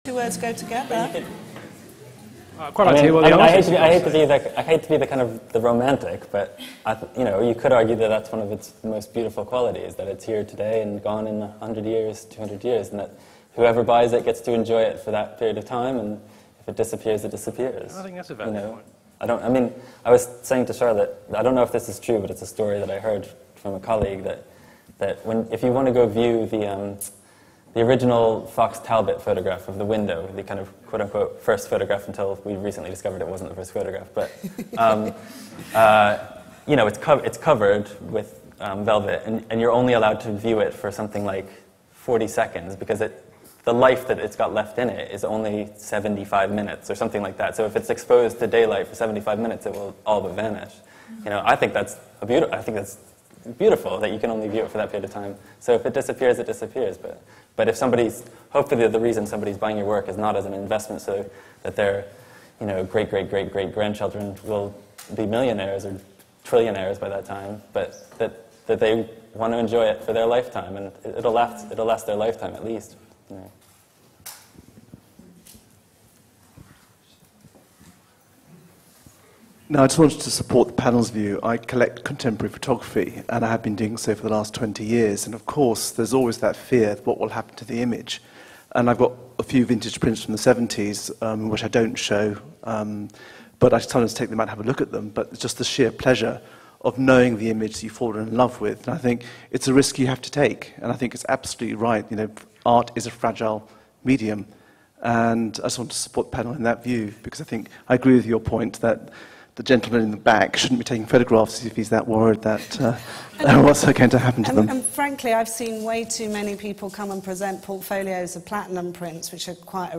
Two words go together. Quite like to hear what the artist I hate to be the kind of the romantic, but you could argue that that's one of its most beautiful qualities, that it's here today and gone in 100 years, 200 years, and that whoever buys it gets to enjoy it for that period of time, and if it disappears, it disappears. I think that's a valid point. I was saying to Charlotte, I don't know if this is true, but it's a story that I heard from a colleague that if you want to go view the original Fox Talbot photograph of the window, the kind of quote-unquote first photograph until we recently discovered it wasn't the first photograph, but it's covered with velvet, and you're only allowed to view it for something like 40 seconds because the life that it's got left in it is only 75 minutes or something like that. So if it's exposed to daylight for 75 minutes, it will all but vanish. I think that's beautiful that you can only view it for that period of time. So if it disappears, it disappears. But if hopefully the reason somebody's buying your work is not as an investment so that their great-great-great-great-grandchildren will be millionaires or trillionaires by that time, but that they want to enjoy it for their lifetime, and it'll last their lifetime at least. No, I just wanted to support the panel's view. I collect contemporary photography, and I have been doing so for the last 20 years. And of course, there's always that fear of what will happen to the image. And I've got a few vintage prints from the 70s, which I don't show, but I sometimes take them out and have a look at them. But it's just the sheer pleasure of knowing the image that you've fallen in love with. And I think it's a risk you have to take. And I think it's absolutely right. Art is a fragile medium. And I just want to support the panel in that view, because I think I agree with your point that the gentleman in the back shouldn't be taking photographs if he's that worried that what's going to happen to them. And frankly, I've seen way too many people come and present portfolios of platinum prints, which are quite a